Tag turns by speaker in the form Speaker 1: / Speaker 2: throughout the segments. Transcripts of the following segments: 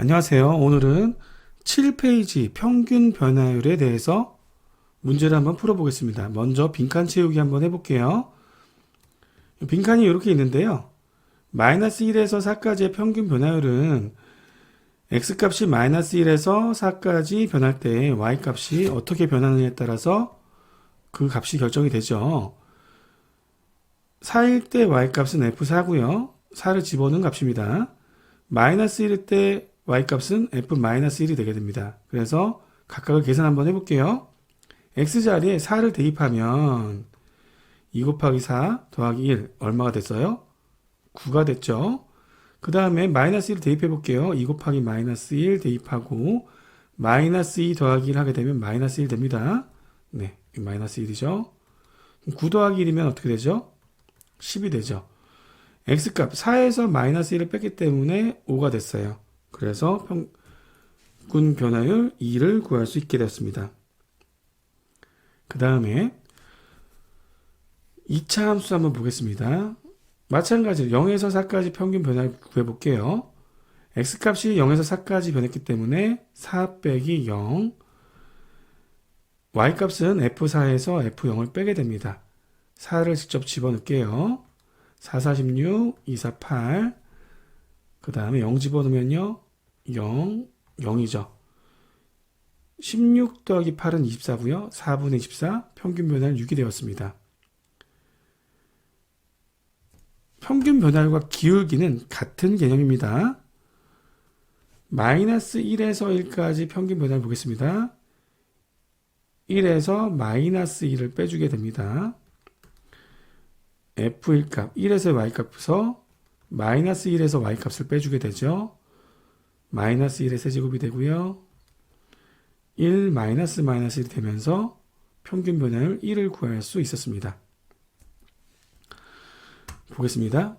Speaker 1: 안녕하세요. 오늘은 7페이지 평균 변화율에 대해서 문제를 한번 풀어보겠습니다. 먼저 빈칸 채우기 한번 해볼게요. 빈칸이 이렇게 있는데요. 마이너스 1에서 4까지의 평균 변화율은 x값이 마이너스 1에서 4까지 변할 때 y값이 어떻게 변하느냐에 따라서 그 값이 결정이 되죠. 4일 때 y값은 f4고요. 4를 집어넣은 값입니다. 마이너스 1일 때 y값은 f-1이 되게 됩니다. 그래서 각각을 계산 한번 해볼게요. x자리에 4를 대입하면 2 곱하기 4 더하기 1 얼마가 됐어요? 9가 됐죠. 그 다음에 마이너스 1을 대입해 볼게요. 2 곱하기 마이너스 1 대입하고 마이너스 2 더하기 1 하게 되면 마이너스 1 됩니다. 네, 마이너스 1이죠. 9 더하기 1이면 어떻게 되죠? 10이 되죠. x값 4에서 마이너스 1을 뺐기 때문에 5가 됐어요. 그래서 평균 변화율 2를 구할 수 있게 되었습니다. 그 다음에 2차 함수 한번 보겠습니다. 마찬가지로 0에서 4까지 평균 변화율 구해볼게요. x값이 0에서 4까지 변했기 때문에 4 빼기 0 y값은 f4에서 f0을 빼게 됩니다. 4를 직접 집어넣을게요. 4, 46, 2, 4, 8. 그 다음에 0 집어넣으면요. 0, 0이죠. 16 더하기 8은 24고요. 4분의 24, 평균 변화율 6이 되었습니다. 평균 변화율과 기울기는 같은 개념입니다. 마이너스 1에서 1까지 평균 변화를 보겠습니다. 1에서 마이너스 1을 빼주게 됩니다. f1값 1에서 y값에서 마이너스 1에서 y값을 빼주게 되죠. 마이너스 1의 세제곱이 되고요. 1 마이너스 1이 되면서 평균 변화율 1을 구할 수 있었습니다. 보겠습니다.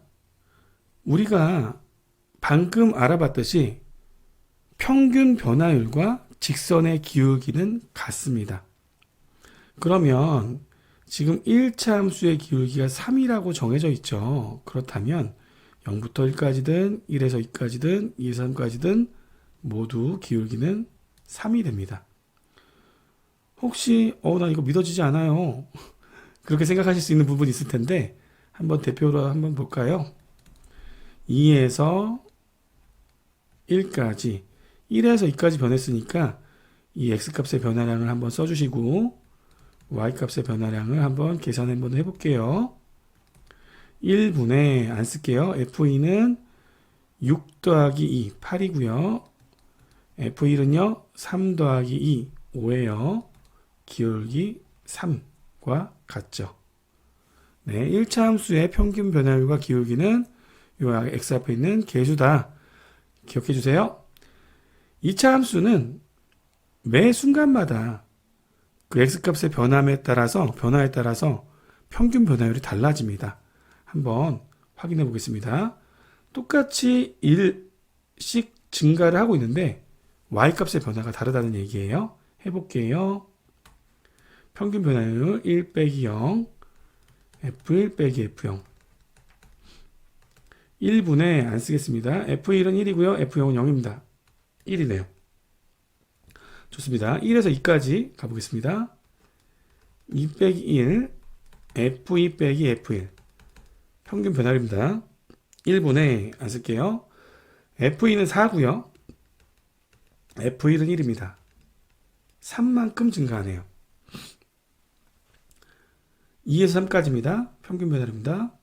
Speaker 1: 우리가 방금 알아봤듯이 평균 변화율과 직선의 기울기는 같습니다. 그러면 지금 1차 함수의 기울기가 3이라고 정해져 있죠. 그렇다면 0부터 1까지든 1에서 2까지든 2에서 3까지든 모두 기울기는 3이 됩니다. 혹시 나 이거 믿어지지 않아요. 그렇게 생각하실 수 있는 부분이 있을 텐데 한번 대표로 한번 볼까요? 2에서 1까지 1에서 2까지 변했으니까 이 x값의 변화량을 한번 써주시고 y값의 변화량을 한번 계산 한번 해볼게요. 1분의 안 쓸게요. f2는 6 더하기 2, 8이고요. f1은요, 3 더하기 2, 5예요. 기울기 3과 같죠. 네, 1차 함수의 평균 변화율과 기울기는 이 x 앞에 있는 계수다. 기억해 주세요. 2차 함수는 매 순간마다 그 x값의 변화에 따라서 평균 변화율이 달라집니다. 한번 확인해 보겠습니다. 똑같이 1씩 증가를 하고 있는데 y값의 변화가 다르다는 얘기예요. 해볼게요. 평균 변화율 1 빼기 0 f1 빼기 f0 1분의 안 쓰겠습니다. f1은 1이고요. f0은 0입니다. 1이네요. 좋습니다. 1에서 2까지 가보겠습니다. 2 빼기 1 f2 빼기 f1 평균 변화입니다. 1분의 안 쓸게요. f2는 4고요. f1은 1입니다. 3만큼 증가하네요. 2에서 3까지입니다. 평균 변화입니다.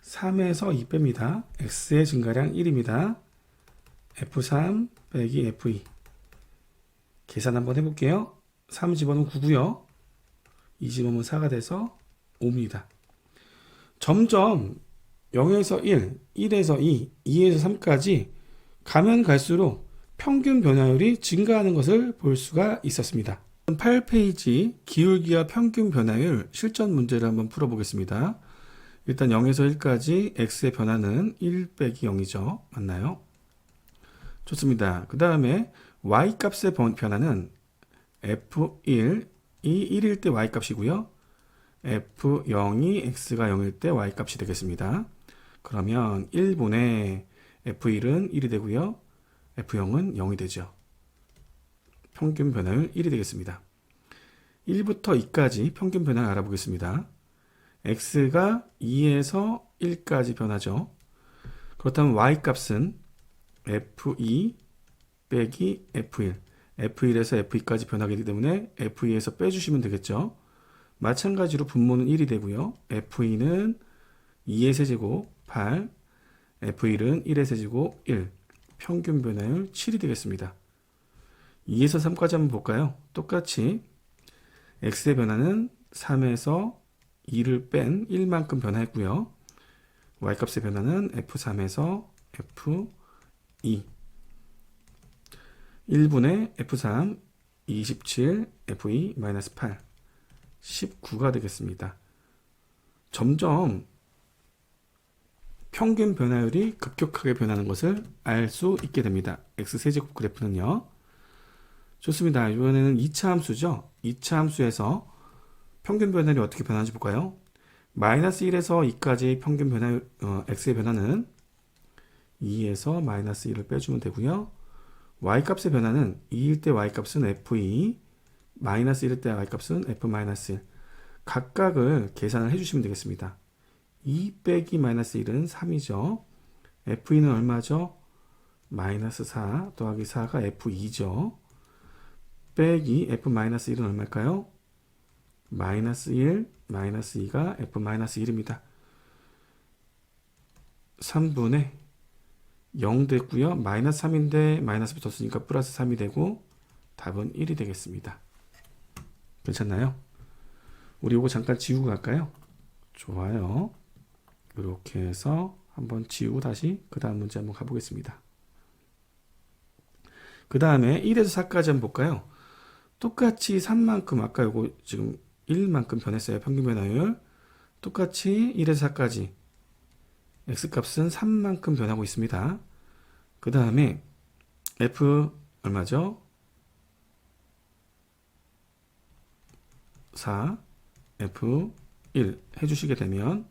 Speaker 1: 3에서 2 뺍니다. x의 증가량 1입니다. f3 빼기 f2 계산 한번 해볼게요. 3 집어넣으면 9고요. 2 집어넣으면 4가 돼서 5입니다. 점점 0에서 1, 1에서 2, 2에서 3까지 가면 갈수록 평균 변화율이 증가하는 것을 볼 수가 있었습니다. 8페이지 기울기와 평균 변화율 실전 문제를 한번 풀어보겠습니다. 일단 0에서 1까지 x의 변화는 1 빼기 0이죠. 맞나요? 좋습니다. 그 다음에 y값의 변화는 f1이 1일 때 y값이고요. f0이 x가 0일 때 y값이 되겠습니다. 그러면 1분의 f1은 1이 되고요. F0은 0이 되죠. 평균 변화율 1이 되겠습니다. 1부터 2까지 평균 변화를 알아보겠습니다. x가 2에서 1까지 변하죠. 그렇다면 y값은 f2 빼기 f1, f1에서 f2까지 변하게 되기 때문에 f2에서 빼주시면 되겠죠. 마찬가지로 분모는 1이 되고요. f2는 2의 세제곱 8, f1은 1의 세제곱 1, 평균 변화율 7이 되겠습니다. 2에서 3까지 한번 볼까요? 똑같이 x의 변화는 3에서 2를 뺀 1만큼 변화했고요. y값의 변화는 f3에서 f2 1분의 f3 27 f2-8 19가 되겠습니다. 점점 평균 변화율이 급격하게 변하는 것을 알 수 있게 됩니다. x세제곱 그래프는요. 좋습니다. 이번에는 2차 함수죠. 2차 함수에서 평균 변화율이 어떻게 변하는지 볼까요? 마이너스 1에서 2까지 평균 변화율, x의 변화는 2에서 마이너스 1을 빼주면 되고요. y값의 변화는 2일 때 y값은 f2, 마이너스 1일 때 y값은 f-1. 각각을 계산을 해주시면 되겠습니다. 2 빼기 마이너스 1은 3이죠. f2는 얼마죠? 마이너스 4 더하기 4가 f2죠. 빼기 f-1은 얼마일까요? 마이너스 1, 마이너스 2가 f-1입니다. 3분의 0 됐고요. 마이너스 3인데 마이너스 붙었으니까 플러스 3이 되고 답은 1이 되겠습니다. 괜찮나요? 우리 이거 잠깐 지우고 갈까요? 좋아요. 이렇게 해서 한번 지우고 다시 그 다음 문제 한번 가보겠습니다. 그 다음에 1에서 4까지 한번 볼까요? 똑같이 3만큼 아까 이거 지금 1만큼 변했어요. 평균 변화율. 똑같이 1에서 4까지 x값은 3만큼 변하고 있습니다. 그 다음에 f 얼마죠? 4 f1 해주시게 되면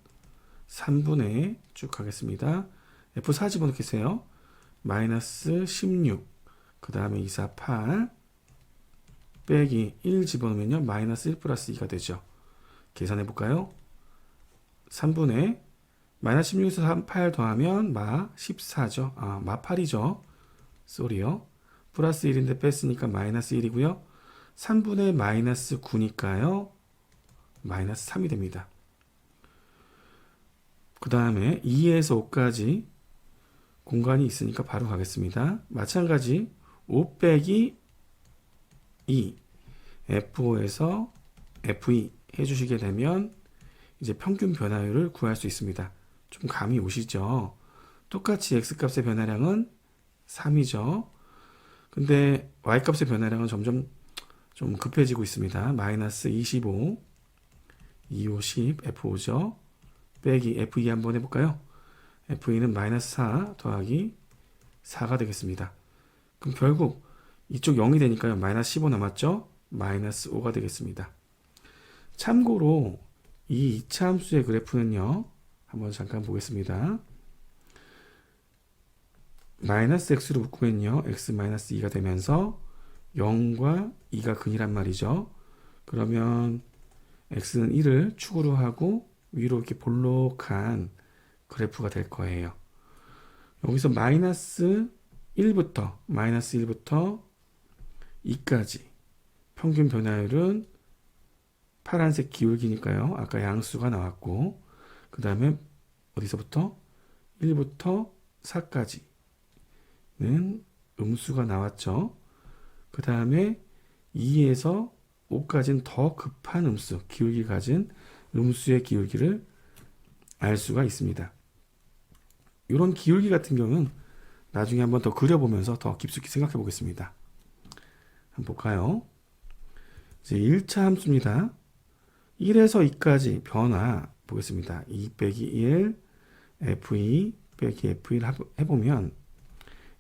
Speaker 1: 3분의 쭉 하겠습니다. f4 집어넣겠어요. 마이너스 16 그 다음에 2, 4, 8 빼기 1 집어넣으면요. 마이너스 1 플러스 2가 되죠. 계산해 볼까요? 3분의 마이너스 16에서 8 더하면 마 14죠. 마 8이죠. 쏘리요. 플러스 1인데 뺐으니까 마이너스 1이고요. 3분의 마이너스 9니까요. 마이너스 3이 됩니다. 그 다음에 2에서 5까지 공간이 있으니까 바로 가겠습니다. 마찬가지 5 빼기 2 F5에서 F2 해주시게 되면 이제 평균 변화율을 구할 수 있습니다. 좀 감이 오시죠? 똑같이 X값의 변화량은 3이죠. 근데 Y값의 변화량은 점점 좀 급해지고 있습니다. 마이너스 25 25, 10 F5죠. 빼기 F2 한번 해볼까요? F2는 마이너스 4 더하기 4가 되겠습니다. 그럼 결국 이쪽 0이 되니까요. 마이너스 15 남았죠? 마이너스 5가 되겠습니다. 참고로 이 2차 함수의 그래프는요. 한번 잠깐 보겠습니다. 마이너스 x로 묶으면요. x 마이너스 2가 되면서 0과 2가 근이란 말이죠. 그러면 x는 1을 축으로 하고 위로 이렇게 볼록한 그래프가 될 거예요. 여기서 마이너스 1부터 2까지 평균 변화율은 파란색 기울기니까요. 아까 양수가 나왔고 그 다음에 어디서부터 1부터 4까지는 음수가 나왔죠. 그 다음에 2에서 5까지는 더 급한 음수, 기울기 가진 음수의 기울기를 알 수가 있습니다. 이런 기울기 같은 경우는 나중에 한번 더 그려보면서 더 깊숙이 생각해 보겠습니다. 한번 볼까요? 이제 1차 함수입니다. 1에서 2까지 변화 보겠습니다. 2 빼기 1 f2 빼기 f1 해보면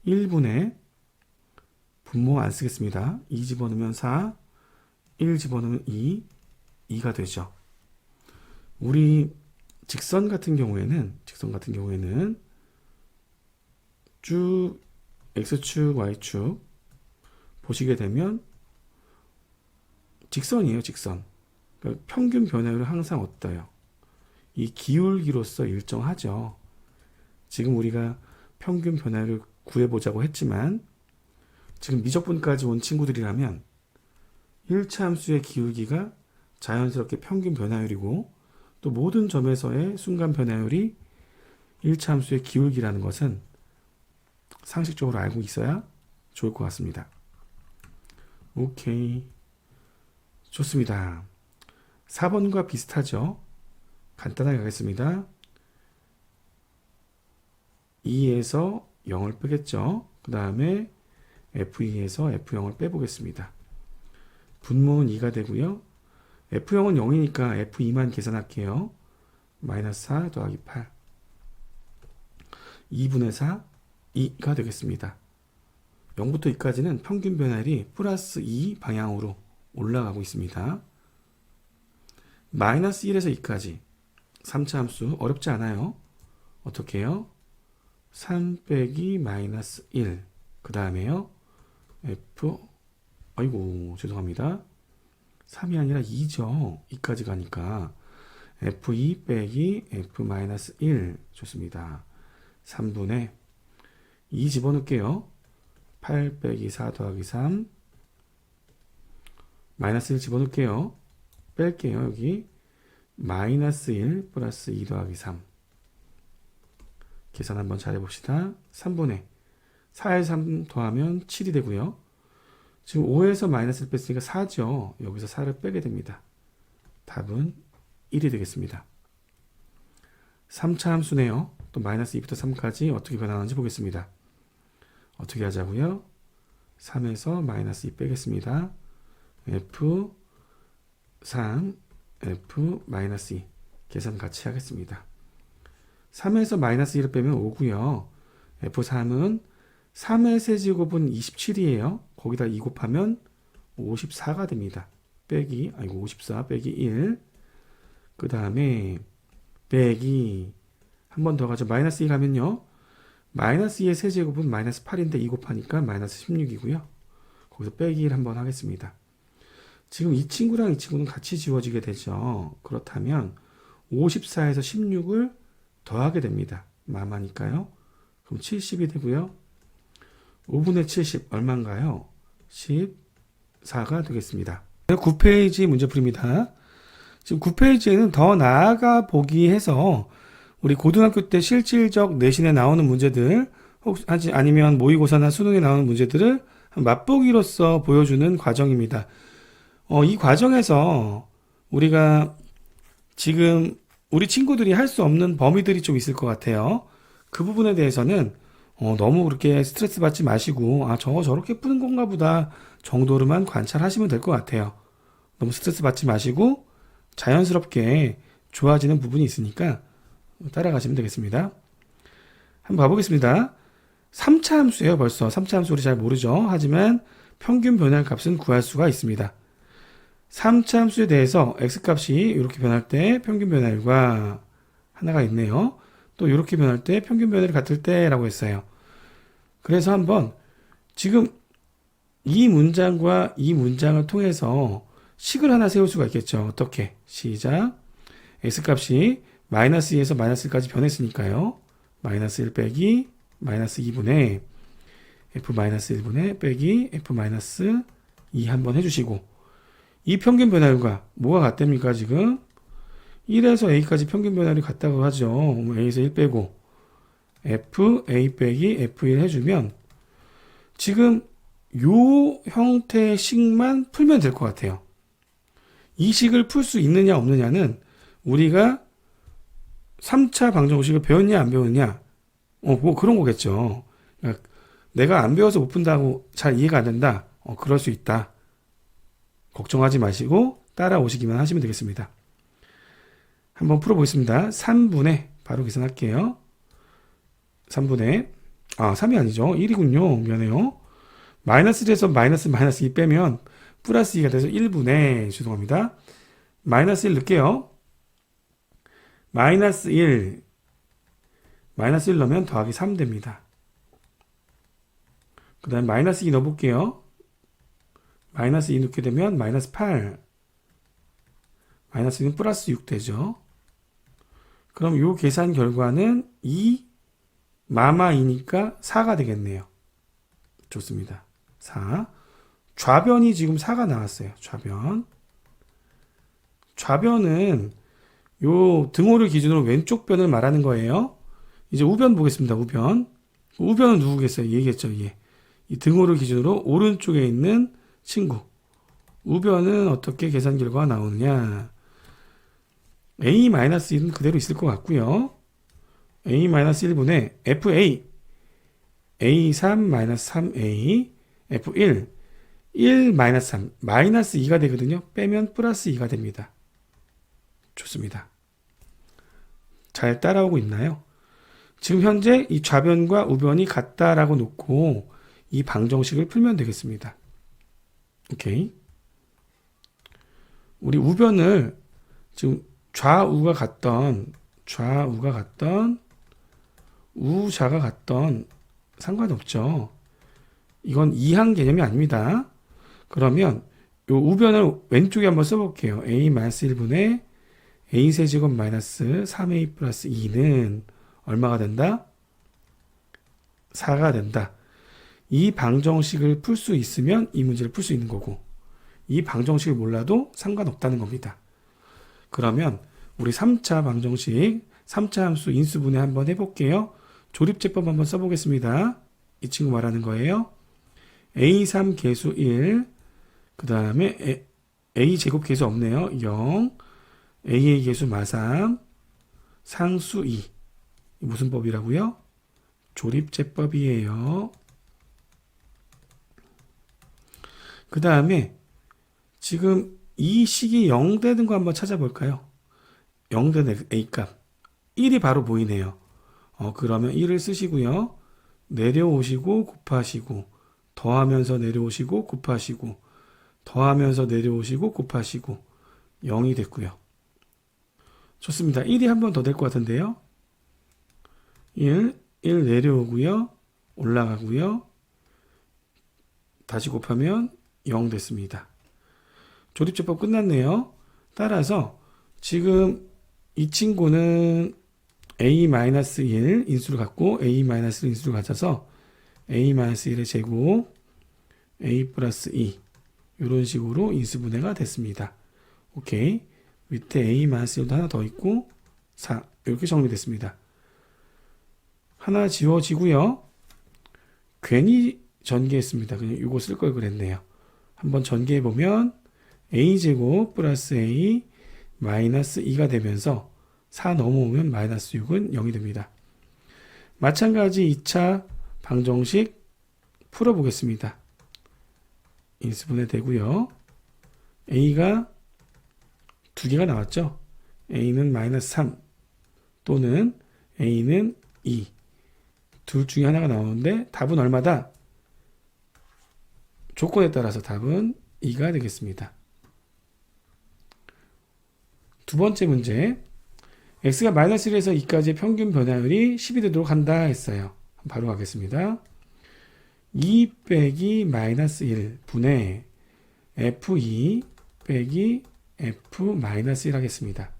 Speaker 1: 1분의 분모 안 쓰겠습니다. 2 집어넣으면 4 1 집어넣으면 2가 되죠. 우리 직선 같은 경우에는 쭉 X축, Y축 보시게 되면 직선이에요, 직선. 그러니까 평균 변화율은 항상 어때요? 이 기울기로서 일정하죠. 지금 우리가 평균 변화율을 구해보자고 했지만 지금 미적분까지 온 친구들이라면 1차 함수의 기울기가 자연스럽게 평균 변화율이고 또 모든 점에서의 순간 변화율이 1차 함수의 기울기라는 것은 상식적으로 알고 있어야 좋을 것 같습니다. 오케이. 좋습니다. 4번과 비슷하죠? 간단하게 가겠습니다. 2에서 0을 빼겠죠? 그 다음에 F2에서 F0을 빼보겠습니다. 분모는 2가 되고요. F0은 0이니까 F2만 계산할게요. 마이너스 4 더하기 8. 2분의 4, 2가 되겠습니다. 0부터 2까지는 평균 변화율이 플러스 2 방향으로 올라가고 있습니다. 마이너스 1에서 2까지 3차 함수 어렵지 않아요. 어떻게 해요? 3 빼기 마이너스 1. 그 다음에요. 아이고 죄송합니다. 3이 아니라 2죠. 2까지 가니까 F2 빼기 F 마이너스 1. 좋습니다. 3분의 2 집어넣을게요. 8 빼기 4 더하기 3. 마이너스 1 집어넣을게요. 뺄게요. 여기 마이너스 1 플러스 2 더하기 3. 계산 한번 잘 해봅시다. 3분의 4에 3 더하면 7이 되고요. 지금 5에서 마이너스를 뺐으니까 4죠. 여기서 4를 빼게 됩니다. 답은 1이 되겠습니다. 3차 함수네요. 또 마이너스 2부터 3까지 어떻게 변하는지 보겠습니다. 어떻게 하자고요? 3에서 마이너스 2 빼겠습니다. F 3, F 마이너스 2 계산 같이 하겠습니다. 3에서 마이너스 1을 빼면 5고요. F3은 3의 세제곱은 27이에요. 거기다 2 곱하면 54가 됩니다. 빼기, 54 빼기 1. 그 다음에 빼기 한 번 더 가죠. 마이너스 2 가면요. 마이너스 2의 세제곱은 마이너스 8인데 2 곱하니까 마이너스 16이고요. 거기서 빼기 1 한번 하겠습니다. 지금 이 친구랑 이 친구는 같이 지워지게 되죠. 그렇다면 54에서 16을 더하게 됩니다. 마마니까요. 그럼 70이 되고요. 5분의 70 얼마인가요? 14가 되겠습니다. 9페이지 문제풀이입니다. 지금 9페이지에는 더 나아가 보기 해서 우리 고등학교 때 실질적 내신에 나오는 문제들 혹시 아니면 모의고사나 수능에 나오는 문제들을 맛보기로서 보여주는 과정입니다. 이 과정에서 우리가 지금 우리 친구들이 할 수 없는 범위들이 좀 있을 것 같아요. 그 부분에 대해서는 너무 그렇게 스트레스 받지 마시고 저거 저렇게 푸는 건가 보다 정도로만 관찰하시면 될 것 같아요. 너무 스트레스 받지 마시고 자연스럽게 좋아지는 부분이 있으니까 따라가시면 되겠습니다. 한번 봐보겠습니다. 3차 함수예요. 벌써 3차 함수 우리 잘 모르죠. 하지만 평균 변화 값은 구할 수가 있습니다. 3차 함수에 대해서 x값이 이렇게 변할 때 평균 변화율과 하나가 있네요. 또 이렇게 변할 때 평균 변화율이 같을 때라고 했어요. 그래서 한번 지금 이 문장과 이 문장을 통해서 식을 하나 세울 수가 있겠죠. 어떻게? 시작. x값이 마이너스 2에서 마이너스 1까지 변했으니까요. 마이너스 1 빼기 마이너스 2분의 f 마이너스 1분의 빼기 f 마이너스 2 한번 해주시고 이 평균 변화율과 뭐가 같답니까 지금? 1에서 a까지 평균 변화율이 같다고 하죠. a에서 1 빼고 f a 빼기 f1 해주면 지금 요 형태의 식만 풀면 될 것 같아요. 이 식을 풀 수 있느냐 없느냐는 우리가 3차 방정식을 배웠냐 안 배웠냐 뭐 그런 거겠죠. 그러니까 내가 안 배워서 못 푼다고 잘 이해가 안 된다. 그럴 수 있다. 걱정하지 마시고 따라오시기만 하시면 되겠습니다. 한번 풀어보겠습니다. 3분의 바로 계산할게요. 3분의 3이 아니죠. 1이군요. 미안해요. 마이너스 1에서 마이너스 2 빼면 플러스 2가 돼서 1분의 죄송합니다. 마이너스 1 넣을게요. 마이너스 1 넣으면 더하기 3 됩니다. 그 다음에 마이너스 2 넣어볼게요. 마이너스 2 넣게 되면 마이너스 8. 마이너스 2는 플러스 6 되죠. 그럼 요 계산 결과는 2 마마 2니까 4가 되겠네요. 좋습니다. 4. 좌변이 지금 4가 나왔어요. 좌변은 요 등호를 기준으로 왼쪽 변을 말하는 거예요. 이제 우변 보겠습니다. 우변은 누구겠어요? 얘겠죠. 얘. 이 등호를 기준으로 오른쪽에 있는 친구. 우변은 어떻게 계산 결과가 나오느냐. A-1은 그대로 있을 것 같고요. A-1분의 FA A3-3A F1 1-3 마이너스 2가 되거든요. 빼면 플러스 2가 됩니다. 좋습니다. 잘 따라오고 있나요? 지금 현재 이 좌변과 우변이 같다라고 놓고 이 방정식을 풀면 되겠습니다. 오케이. 우리 우변을 지금 좌우가 같던 우좌가 같던 상관없죠. 이건 이항 개념이 아닙니다. 그러면 요 우변을 왼쪽에 한번 써볼게요. A-1분의 A 세제곱 마이너스 3A 플러스 2는 얼마가 된다? 4가 된다. 이 방정식을 풀 수 있으면 이 문제를 풀 수 있는 거고, 이 방정식을 몰라도 상관없다는 겁니다. 그러면 우리 3차 방정식, 3차 함수 인수분해 한번 해볼게요. 조립제법 한번 써보겠습니다. 이 친구 말하는 거예요. A3 계수 1, 그 다음에 A 제곱 계수 없네요. 0, AA 계수 마삼, 상수 2. 무슨 법이라고요? 조립제법이에요. 그 다음에 지금 이 식이 0 되는 거 한번 찾아볼까요? 0 되는 A값. 1이 바로 보이네요. 그러면 1을 쓰시고요. 내려오시고 곱하시고 더하면서 내려오시고 곱하시고 더하면서 내려오시고 곱하시고 0이 됐고요. 좋습니다. 1이 한 번 더 될 것 같은데요. 1 내려오고요. 올라가고요. 다시 곱하면 0 됐습니다. 조립제법 끝났네요. 따라서 지금 이 친구는 A-1 인수를 갖고 A-1 인수를 가져서 A-1의 제곱 A 플러스 2 이런 식으로 인수분해가 됐습니다. 오케이. 밑에 A-1도 하나 더 있고 4 이렇게 정리됐습니다. 하나 지워지고요. 괜히 전개했습니다. 그냥 이거 쓸 걸 그랬네요. 한번 전개해보면 A제곱 플러스 A 마이너스 2가 되면서 4 넘어오면 마이너스 6은 0이 됩니다. 마찬가지 2차 방정식 풀어보겠습니다. 인수분해 되고요. A가 두 개가 나왔죠. A는 마이너스 3 또는 A는 2 둘 중에 하나가 나오는데 답은 얼마다? 조건에 따라서 답은 2가 되겠습니다. 두 번째 문제. x가 마이너스 1에서 2까지의 평균 변화율이 10이 되도록 한다 했어요. 바로 가겠습니다. 2 빼기 마이너스 1 분의 f2 빼기 f 마이너스 1 하겠습니다.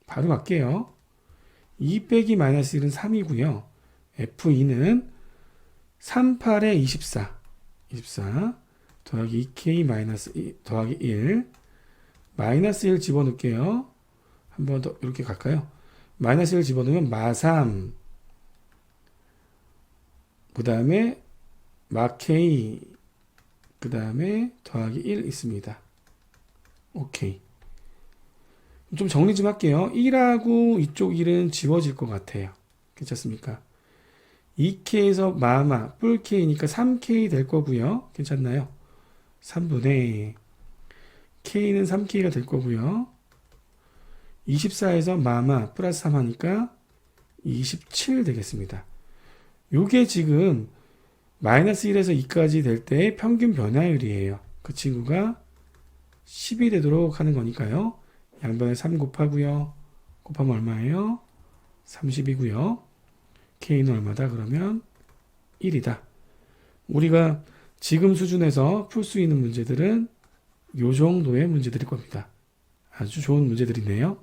Speaker 1: 바로 갈게요. 2 빼기 마이너스 1은 3이고요. f2는 38에 24 더하기 2k 마이너스 2 더하기 1 마이너스 1 집어넣을게요. 한 번 더 이렇게 갈까요? 마이너스 1 집어넣으면 마3 그 다음에 마 k 그 다음에 더하기 1 있습니다. 오케이. 좀 정리 좀 할게요. 1하고 이쪽 1은 지워질 것 같아요. 괜찮습니까? 2k에서 마마 뿔 k니까 3k 될 거고요. 괜찮나요? 3분의 k는 3k가 될 거고요. 24에서 마마 플러스 3 하니까 27 되겠습니다. 요게 지금 마이너스 1에서 2까지 될 때의 평균 변화율이에요. 그 친구가 10이 되도록 하는 거니까요. 양변에 3 곱하고요. 곱하면 얼마예요? 30이고요. k는 얼마다? 그러면 1이다. 우리가 지금 수준에서 풀 수 있는 문제들은 요 정도의 문제들일 겁니다. 아주 좋은 문제들이네요.